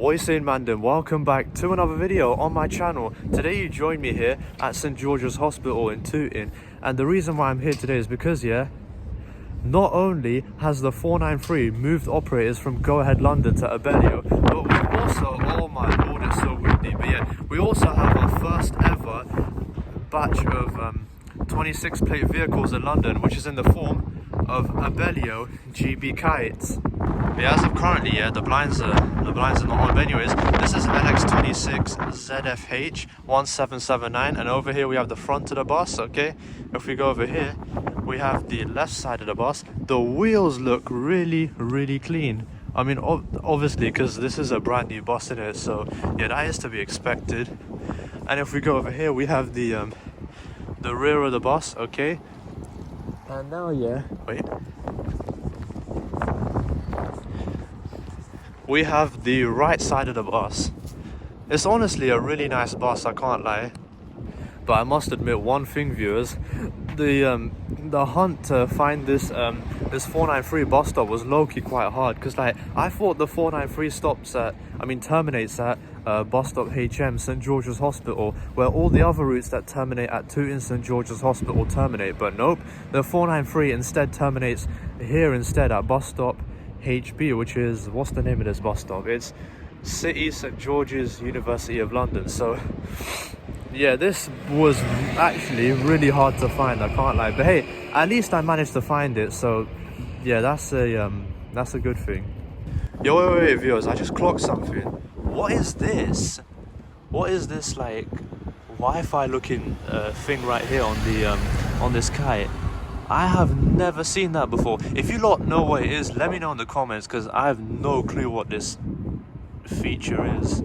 What is saying, Mandan? Welcome back to another video on my channel. Today you join me here at St George's Hospital in Tooting, and the reason why I'm here today is because not only has the 493 moved operators from Go Ahead London to Abellio, but we also, oh my lord, it's so windy, but we also have our first ever batch of 26 plate vehicles in London, which is in the form of Abellio GB kites. But as of currently, the blinds are not on. But anyways, this is NX26 ZFH 1779, and over here we have the front of the bus. Okay, if we go over here, we have the left side of the bus. The wheels look really clean. I mean, obviously, because this is a brand new bus in it, so yeah, that is to be expected. And if we go over here, we have the rear of the bus. Okay, and now we have the right side of the bus. It's honestly a really nice bus, I can't lie. But I must admit one thing, viewers, the hunt to find this 493 bus stop was low-key quite hard, because I thought the 493 terminates at bus stop HM St George's Hospital, where all the other routes that terminate at Tooting St George's Hospital terminate. But nope, the 493 instead terminates here instead at bus stop HB, which is, what's the name of this bus stop? It's City St George's University of London. So yeah, this was actually really hard to find, I can't lie, but hey, at least I managed to find it, so yeah, that's a good thing. Yo, wait, viewers, I just clocked something. What is this? What is this, like, Wi-Fi looking thing right here on this kite? I have never seen that before. If you lot know what it is, let me know in the comments, because I have no clue what this feature is.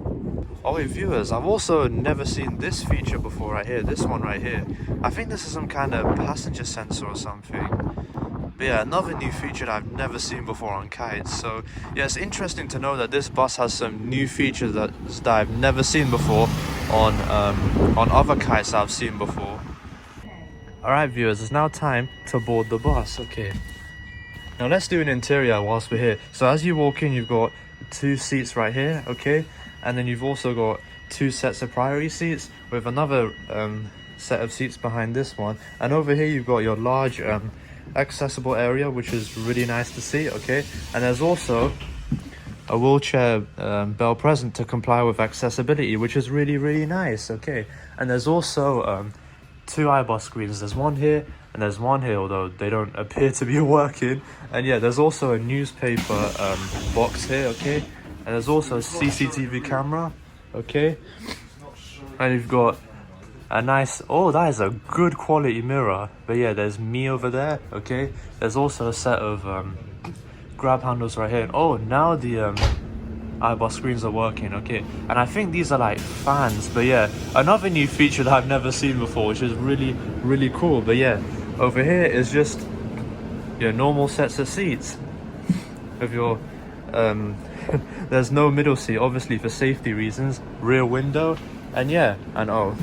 Oh wait, viewers, I've also never seen this feature before right here, this one right here. I think this is some kind of passenger sensor or something. But yeah, another new feature that I've never seen before on kites. So yeah, it's interesting to know that this bus has some new features that I've never seen before on other kites that I've seen before. Alright viewers, it's now time to board the bus. Okay, now let's do an interior whilst we're here. So as you walk in, you've got 2 seats right here, okay, and then you've also got 2 sets of priority seats with another set of seats behind this one, and over here you've got your large accessible area, which is really nice to see. Okay, and there's also a wheelchair bell present to comply with accessibility, which is really nice. Okay, and there's also 2 Ibus screens. There's one here and there's one here, although they don't appear to be working. And yeah, there's also a newspaper box here. Okay, and there's also a CCTV camera. Okay, and you've got a nice, oh, that is a good quality mirror. But yeah, there's me over there. Okay, there's also a set of grab handles right here. And oh, now the Ibus screens are working. Okay, and I think these are like fans. But yeah, another new feature that I've never seen before, which is really cool. But yeah, over here is just your normal sets of seats with your there's no middle seat, obviously for safety reasons. Rear window, and yeah, and oh,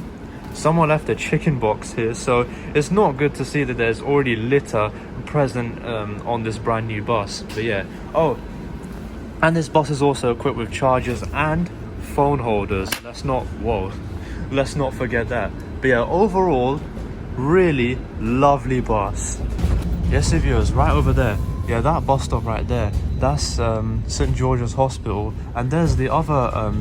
someone left a chicken box here, so it's not good to see that there's already litter present on this brand new bus. But yeah, oh, and this bus is also equipped with chargers and phone holders. Let's not forget that. But yeah, overall, really lovely bus. Yes, viewers, right over there, yeah, that bus stop right there, that's St George's Hospital, and there's the other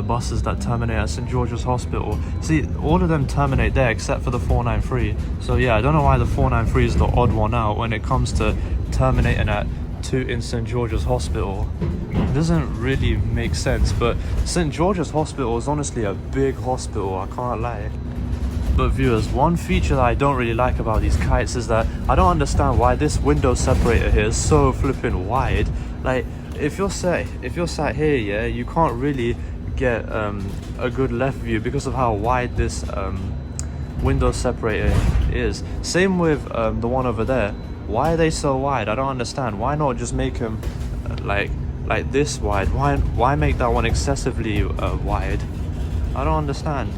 buses that terminate at St George's Hospital. See, all of them terminate there except for the 493. So yeah, I don't know why the 493 is the odd one out when it comes to terminating at Tooting St George's Hospital. It doesn't really make sense, but St George's Hospital is honestly a big hospital, I can't lie. But viewers, one feature that I don't really like about these kites is that I don't understand why this window separator here is so flipping wide. Like, if you're sat here, yeah, you can't really get a good left view because of how wide this window separator is. Same with the one over there. Why are they so wide? I don't understand. Why not just make them like this wide? Why make that one excessively wide? I don't understand.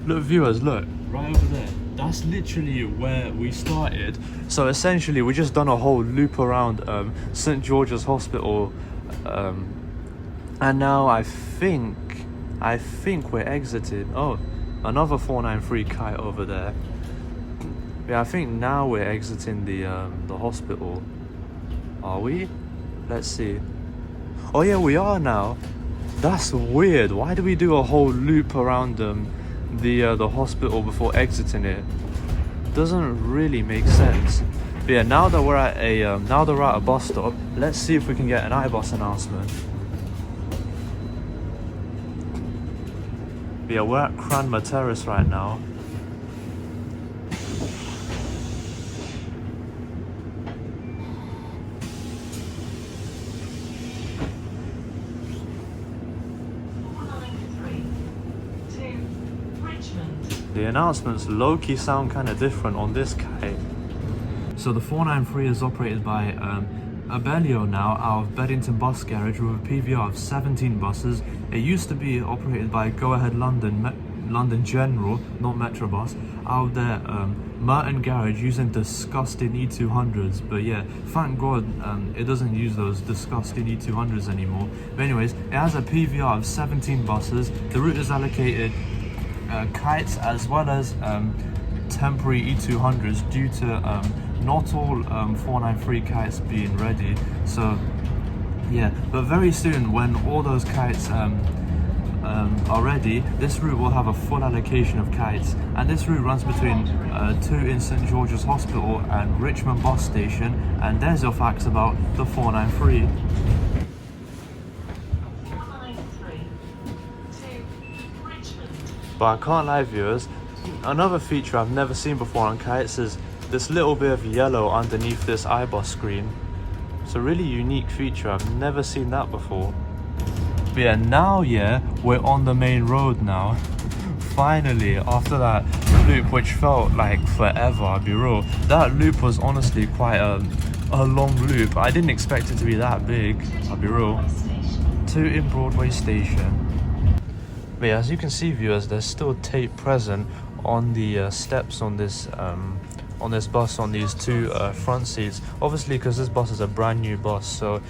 Look, viewers, look right over there. That's literally where we started. So essentially, we just done a whole loop around St George's Hospital And now I think we're exiting. Oh, another 493 kite over there. Yeah, I think now we're exiting the hospital. Are we? Let's see. Oh yeah, we are now. That's weird. Why do we do a whole loop around the hospital before exiting it? Doesn't really make sense. But yeah, now that we're at a bus stop, let's see if we can get an Ibus announcement. But yeah, we're at Cranmer Terrace right now. The announcements low-key sound kind of different on this kite. So the 493 is operated by Abellio now out of Beddington Bus Garage with a PVR of 17 buses. It used to be operated by Go Ahead London General, not Metrobus, out of their Merton Garage using disgusting E200s. But yeah, thank God it doesn't use those disgusting E200s anymore. But anyways, it has a PVR of 17 buses. The route is allocated kites as well as temporary E200s due to not all 493 kites being ready. So yeah, but very soon when all those kites are ready, this route will have a full allocation of kites, and this route runs between 2 in St George's Hospital and Richmond bus station. And there's your facts about the 493. But I can't lie, viewers, another feature I've never seen before on kites is this little bit of yellow underneath this Ibus screen. It's a really unique feature, I've never seen that before. But yeah, now we're on the main road now. Finally, after that loop, which felt like forever, I'll be real. That loop was honestly quite a long loop. I didn't expect it to be that big, I'll be real. 2 in Broadway Station. But yeah, as you can see, viewers, there's still tape present on the steps on this bus, on these 2 front seats. Obviously, because this bus is a brand new bus, so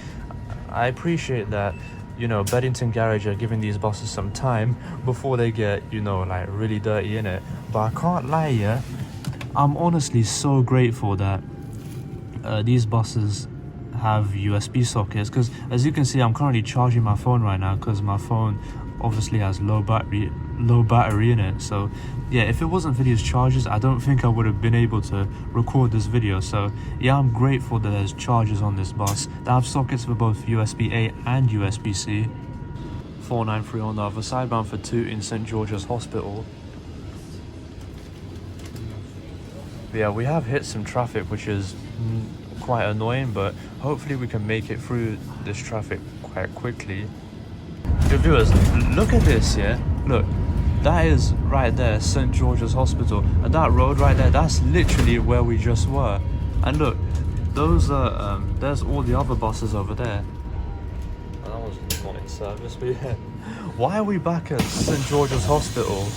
I appreciate that, you know, Beddington Garage are giving these buses some time before they get, you know, like really dirty in it. But I can't lie, I'm honestly so grateful that these buses have USB sockets, because as you can see, I'm currently charging my phone right now because my phone obviously has low battery in it. So yeah, if it wasn't for these chargers, I don't think I would have been able to record this video. So yeah, I'm grateful that there's chargers on this bus that have sockets for both USB-A and USB-C. 493 on the other side, bound for 2 in St George's Hospital. But yeah, we have hit some traffic, which is quite annoying, but hopefully we can make it through this traffic quite quickly. Your viewers, look at this, yeah? Look, that is right there, St George's Hospital. And that road right there, that's literally where we just were. And look, those are, there's all the other buses over there. That was not in service, but yeah. Why are we back at St George's Hospital?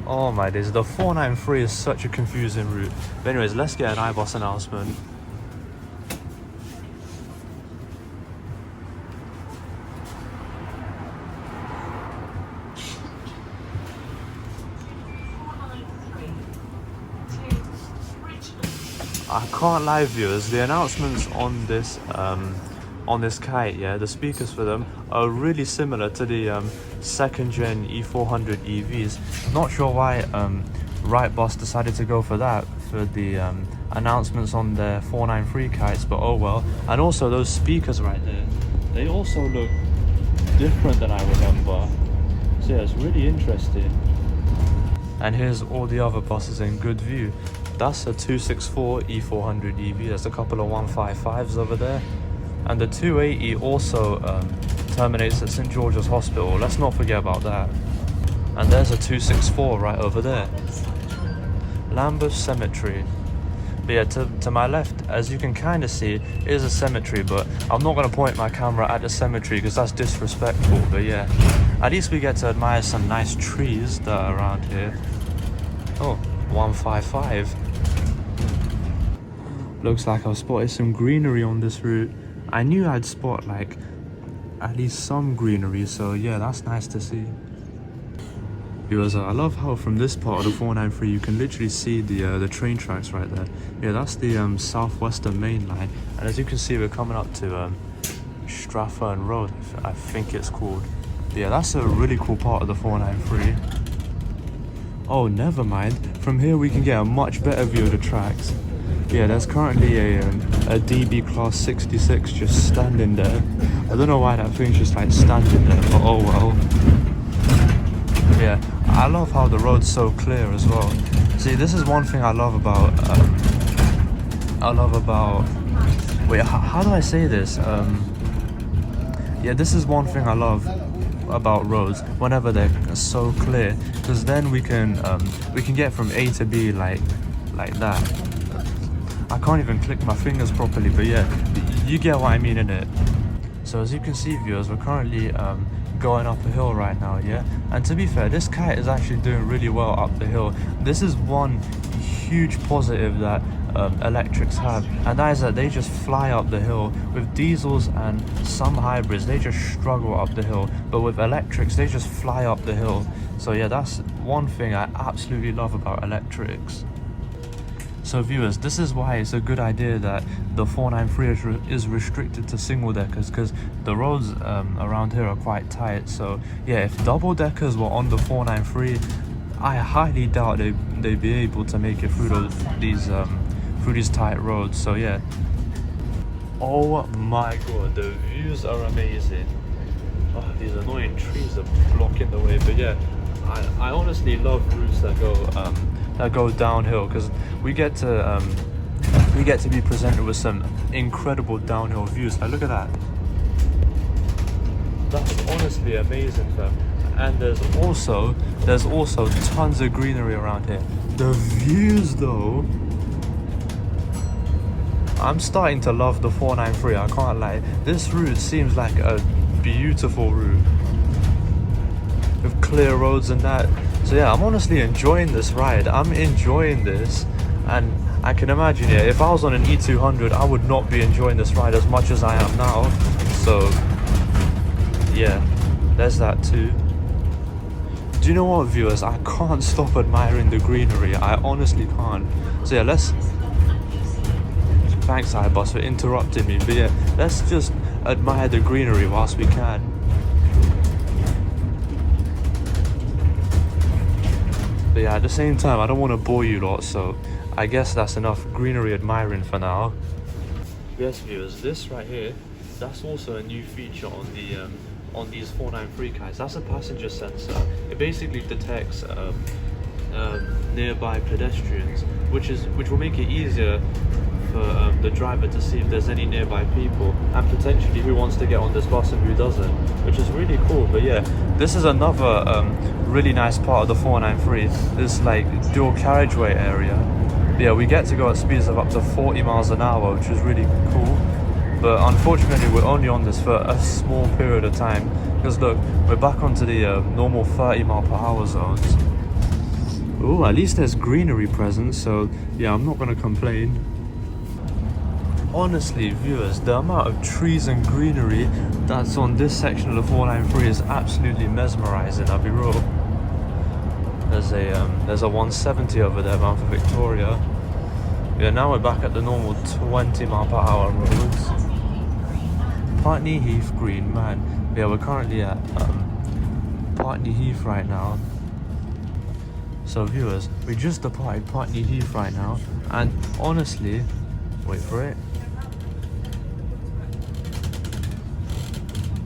Oh my days, the 493 is such a confusing route. But anyways, let's get an Ibus announcement. I can't lie, viewers, the announcements on this kite, yeah, the speakers for them are really similar to the 2nd gen E400 EVs. Not sure why Wrightbus decided to go for that for the announcements on their 493 kites, but oh well. And also those speakers right there, they also look different than I remember. So yeah, it's really interesting. And here's all the other buses in good view. That's a 264 E400 EV. There's a couple of 155s over there. And the 280 also terminates at St George's Hospital. Let's not forget about that. And there's a 264 right over there. Lambeth Cemetery. But yeah, to my left, as you can kind of see, is a cemetery, but I'm not going to point my camera at the cemetery because that's disrespectful. But yeah, at least we get to admire some nice trees that are around here. Oh, 155. Looks like I've spotted some greenery on this route. I knew I'd spot like at least some greenery, so yeah, that's nice to see. Because I love how from this part of the 493 you can literally see the train tracks right there. Yeah, that's the southwestern main line, and as you can see, we're coming up to Strathern Road, I think it's called. Yeah, that's a really cool part of the 493. Oh, never mind. From here we can get a much better view of the tracks. Yeah, there's currently a DB Class 66 just standing there. I don't know why that thing's just like standing there, but oh well. Yeah, I love how the road's so clear as well. See, this is one thing I love about wait, how do I say this? Yeah, this is one thing I love about roads whenever they're so clear, because then we can get from A to B like that. I can't even click my fingers properly, but yeah, you get what I mean, innit? So as you can see, viewers, we're currently going up a hill right now, yeah? And to be fair, this kite is actually doing really well up the hill. This is one huge positive that electrics have, and that is that they just fly up the hill. With diesels and some hybrids, they just struggle up the hill, but with electrics, they just fly up the hill. So yeah, that's one thing I absolutely love about electrics. So viewers, this is why it's a good idea that the 493 is restricted to single deckers, because the roads around here are quite tight. So yeah, if double deckers were on the 493, I highly doubt they'd be able to make it through these tight roads. So yeah. Oh my god, the views are amazing. Oh, these annoying trees are blocking the way, but yeah, I honestly love routes that go downhill, because we get to be presented with some incredible downhill views. Like, look at that. That's honestly amazing, fam. And there's also tons of greenery around here. The views though, I'm starting to love the 493, I can't lie. This route seems like a beautiful route with clear roads and that. So yeah, I'm honestly enjoying this ride. I'm enjoying this, and I can imagine, yeah, if I was on an E200, I would not be enjoying this ride as much as I am now. So yeah, there's that too. Do you know what, viewers? I can't stop admiring the greenery. I honestly can't. So yeah, thanks Ibus for interrupting me, but yeah, let's just admire the greenery whilst we can. But yeah, at the same time, I don't want to bore you lot, so I guess that's enough greenery admiring for now. Yes, viewers, this right here, that's also a new feature on these 493 kites. That's a passenger sensor. It basically detects nearby pedestrians, which will make it easier for the driver to see if there's any nearby people, and potentially who wants to get on this bus and who doesn't, which is really cool. But yeah, this is another really nice part of the 493, this like dual carriageway area. Yeah, we get to go at speeds of up to 40 miles an hour, which is really cool. But unfortunately, we're only on this for a small period of time, because look, we're back onto the normal 30 mile per hour zones. Oh, at least there's greenery present, so yeah, I'm not gonna complain. Honestly, viewers, the amount of trees and greenery that's on this section of the 493 is absolutely mesmerizing, I'll be real. There's a 170 over there bound for Victoria. Yeah, now we're back at the normal 20 mile per hour roads. Putney Heath Green, man. Yeah, we're currently at Putney Heath right now. So viewers, we just departed Putney Heath right now, and honestly, wait for it.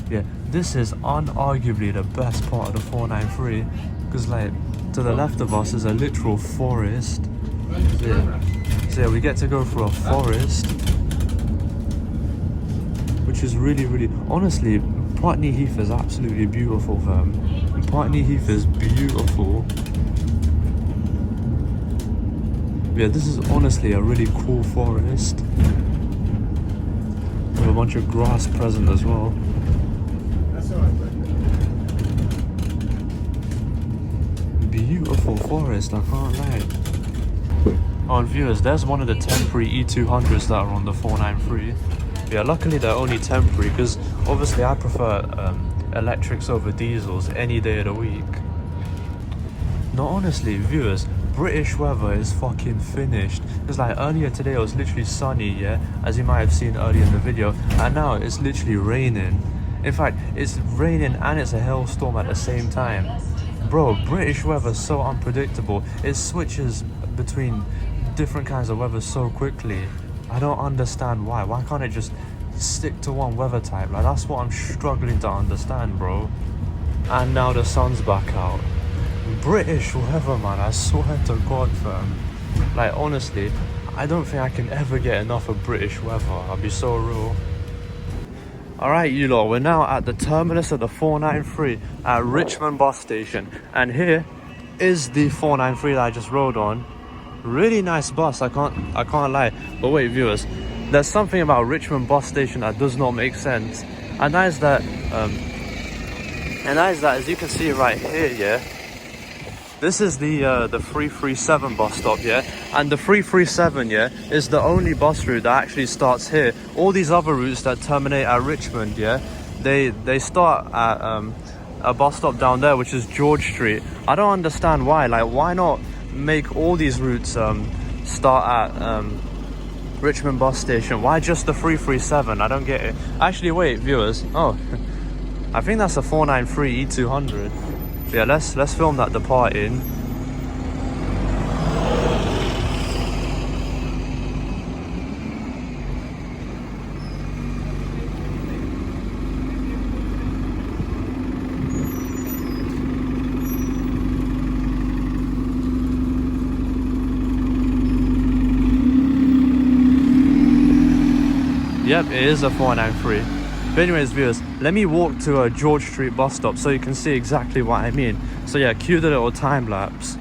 Yeah, this is unarguably the best part of the 493, because like to the left of us is a literal forest. Yeah. So yeah, we get to go through a forest, which is really, honestly, Putney Heath is absolutely beautiful, fam. Putney Heath is beautiful. Yeah, this is honestly a really cool forest with a bunch of grass present as well. Beautiful forest, I can't lie. On viewers, there's one of the temporary E200s that are on the 493. Yeah, luckily they're only temporary because obviously I prefer electrics over diesels any day of the week. No, honestly, viewers, British weather is fucking finished. Because like earlier today it was literally sunny, yeah, as you might have seen earlier in the video, and now it's literally raining. In fact, it's raining and it's a hailstorm at the same time. Bro, British weather is so unpredictable. It switches between different kinds of weather so quickly. I don't understand why. Why can't it just stick to one weather type? Like, that's what I'm struggling to understand, bro. And now the sun's back out. British weather, man, I swear to God, fam. Like, honestly, I don't think I can ever get enough of British weather. I'll be so real. Alright, you lot, we're now at the terminus of the 493 at Richmond bus station. And here is the 493 that I just rode on. Really nice bus, I can't lie. But wait, viewers, there's something about Richmond bus station that does not make sense. And that is that, as you can see right here, yeah, this is the 337 bus stop, yeah, and the 337, yeah, is the only bus route that actually starts here. All these other routes that terminate at Richmond, yeah, they start at a bus stop down there, which is George Street. I don't understand why. Like, why not make all these routes start at Richmond bus station? Why just the 337? I don't get it. Actually, wait, viewers. Oh, I think that's a 493 E200. Yeah, let's film that departing. Yep, it is a 493. But anyways, viewers, let me walk to a George Street bus stop so you can see exactly what I mean. So yeah, cue the little time lapse.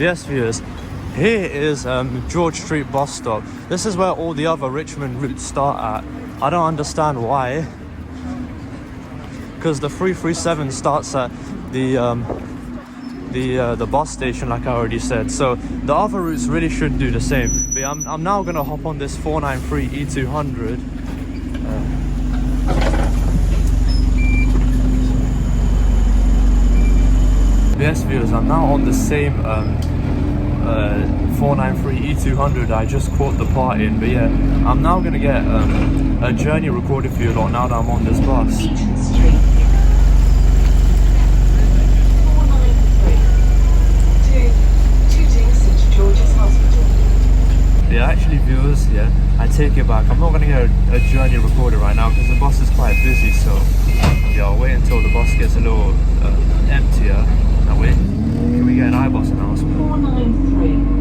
Yes, viewers, here is George Street bus stop. This is where all the other Richmond routes start at. I don't understand why, because the 337 starts at the bus station, like I already said. So the other routes really should do the same. But I'm now gonna hop on this 493 E200. Yes, viewers, I'm now on the same 493 E200 I just caught the part in. But yeah, I'm now gonna get a journey recorded for you lot now that I'm on this bus. Yeah, actually, viewers, yeah, I take it back. I'm not gonna get a journey recorded right now because the bus is quite busy. So yeah, I'll wait until the bus gets a little emptier. Now wait, can we get an iBus announcement? 493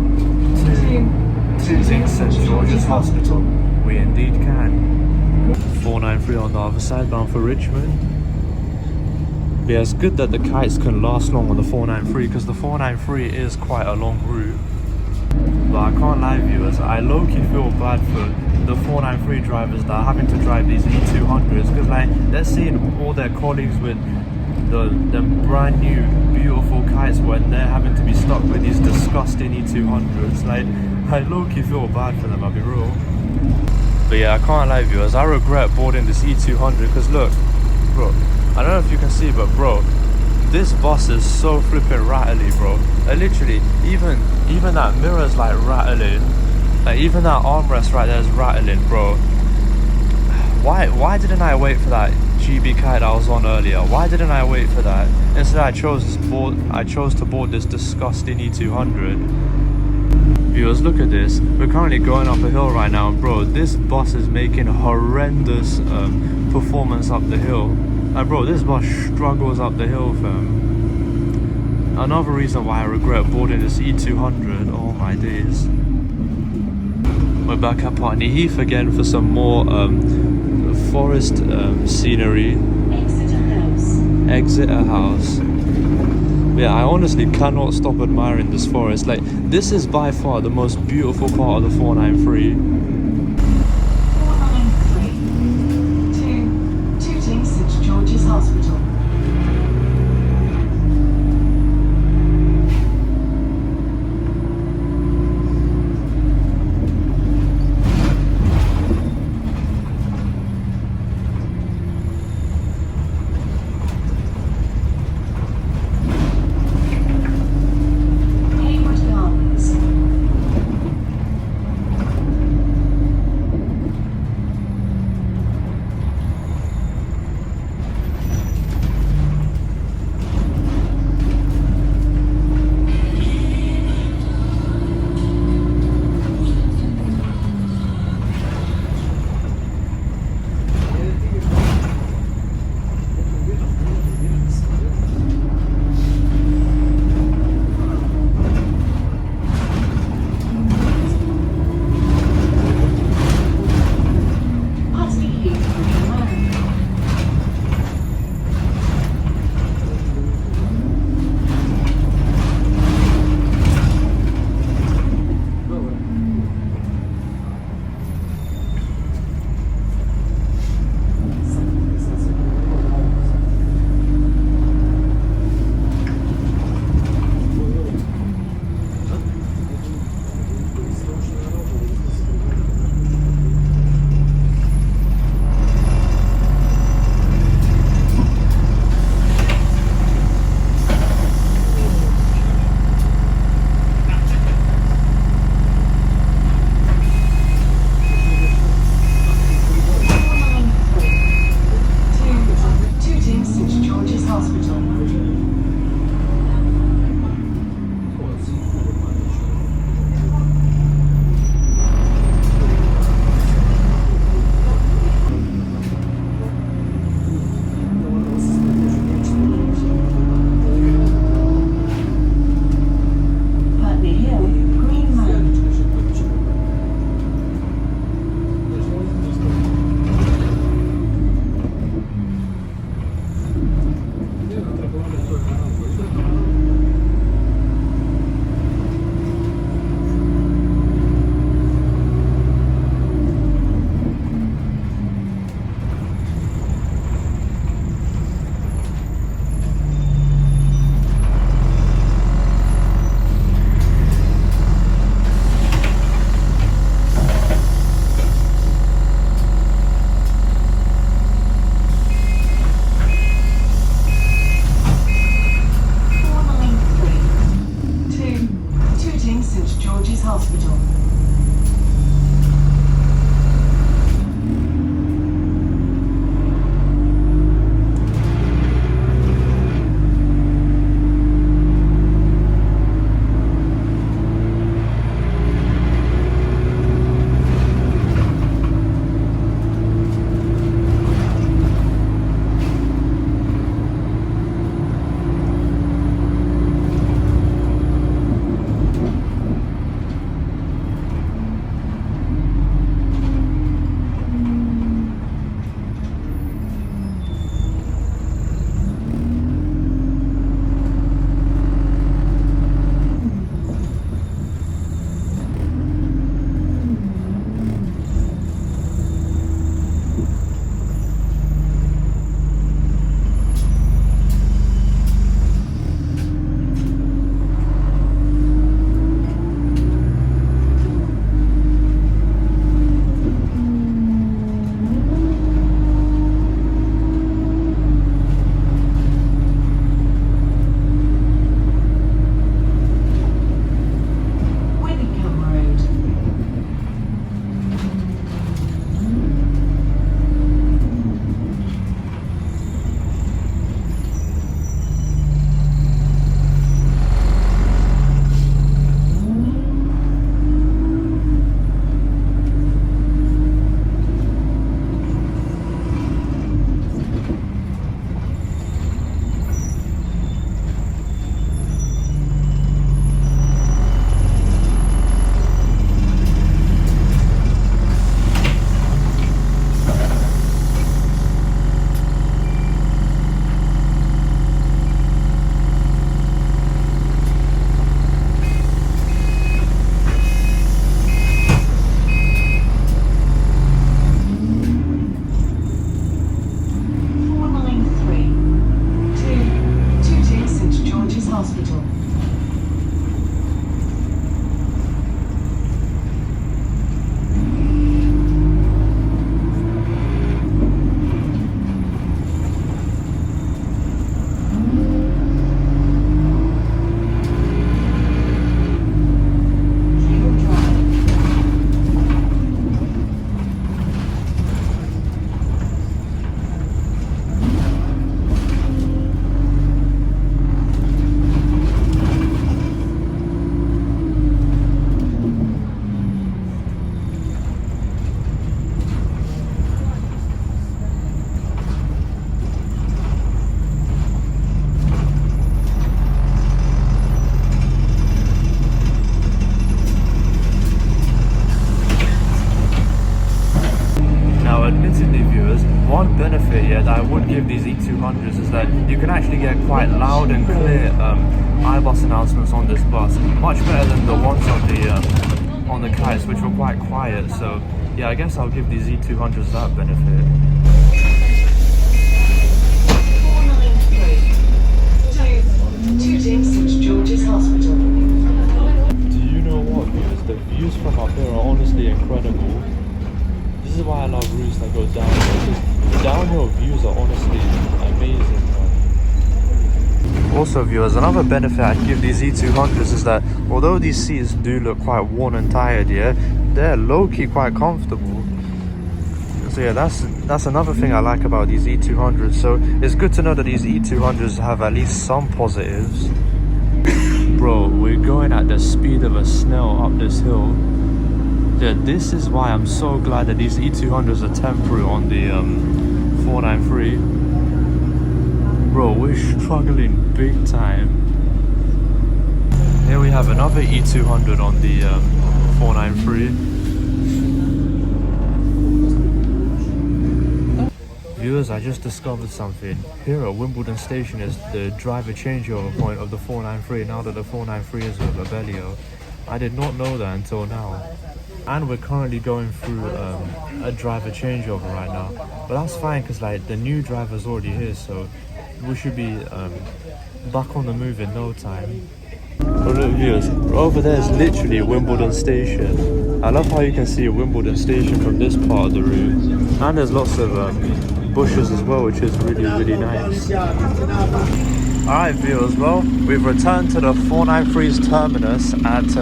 to St George's Hospital. We indeed can. 493 on the other side, bound for Richmond. But yeah, it's good that the kites can last long on the 493 because the 493 is quite a long route. But I can't lie, viewers, I low-key feel bad for the 493 drivers that are having to drive these E200s because like they're seeing all their colleagues with the brand new beautiful kites when they're having to be stuck with these disgusting E200s. Like, I low-key feel bad for them, I'll be real. But yeah, I can't lie, viewers, I regret boarding this E200 because look, bro, I don't know if you can see, but bro, this bus is so flipping rattly, bro. Literally, even that mirror's like rattling. Like, even that armrest right there is rattling, bro. Why didn't I wait for that GB kite I was on earlier? Why didn't I wait for that? Instead, I chose to board this disgusting E200. Viewers, look at this. We're currently going up a hill right now, bro. This bus is making horrendous performance up the hill. Like, bro, this bus struggles up the hill, fam. Another reason why I regret boarding this E200. Oh my days. We're back at Putney Heath again for some more forest scenery. Exeter House. Yeah, I honestly cannot stop admiring this forest. Like, this is by far the most beautiful part of the 493. 493 to Tooting St George's Hospital. give these E200s is that you can actually get quite loud and clear Ibus announcements on this bus, much better than the ones on the kites, which were quite quiet. So yeah, I guess I'll give these E200s that benefit. 493 to St George's Hospital. Do you know what, viewers? The views from up here are honestly incredible. This is why I love routes that go downhill, because the downhill views are honestly amazing. Also viewers, another benefit I'd give these E200s is that although these seats do look quite worn and tired, yeah, they're low-key quite comfortable. So yeah, that's another thing I like about these E200s. So it's good to know that these E200s have at least some positives. Bro, we're going at the speed of a snail up this hill. Yeah, this is why I'm so glad that these E200s are temporary on the 493. Bro, we're struggling big time. Here we have another E200 on the 493. Viewers, I just discovered something. Here at Wimbledon Station is the driver changeover point of the 493 now that the 493 is with Abellio. I did not know that until now. And we're currently going through a driver changeover right now. But that's fine because like the new driver's already here, so we should be back on the move in no time. Oh look viewers, over there is literally Wimbledon Station. I love how you can see Wimbledon Station from this part of the route. And there's lots of bushes as well, which is really, really nice. Alright viewers, well, we've returned to the 493's terminus at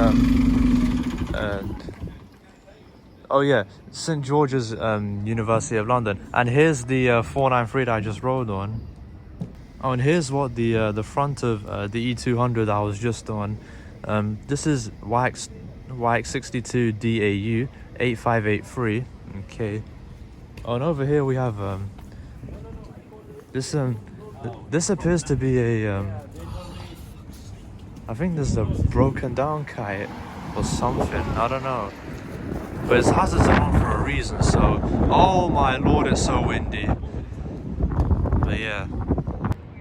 oh yeah, St George's University of London. And here's the 493 that I just rode on. Oh, and here's what the front of the E200 I was just on. This is YX62 DAU 8583. Okay. Oh, and over here we have this appears to be a I think this is a broken down kite or something. I don't know. But its hazards are on for a reason, so... Oh my lord, it's so windy. But yeah.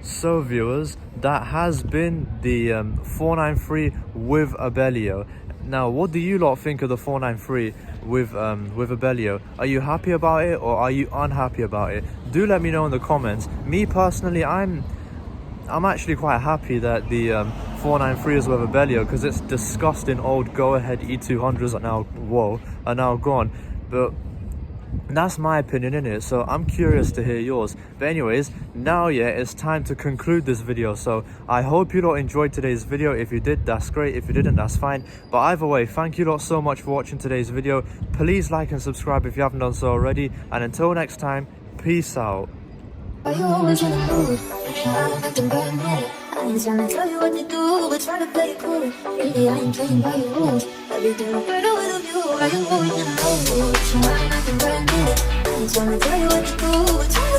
So viewers, that has been the 493 with Abellio. Now, what do you lot think of the 493 with Abellio? Are you happy about it or are you unhappy about it? Do let me know in the comments. Me personally, I'm actually quite happy that the 493 is with Abellio because it's disgusting old go-ahead E200s are now gone. But that's my opinion in it, so I'm curious to hear yours. But anyways, now yeah, it's time to conclude this video. So I hope you lot enjoyed today's video. If you did, that's great. If you didn't, that's fine. But either way, thank you lot so much for watching today's video. Please like and subscribe if you haven't done so already. And until next time, peace out. Are you always in the mood? I'm acting paranoid. I ain't trying to tell you what to do, but try to play it cool. Really, I ain't playing by your rules. Everything look better with a view. Are you always in the mood? I'm acting paranoid. I ain't trying to tell you what to do, but try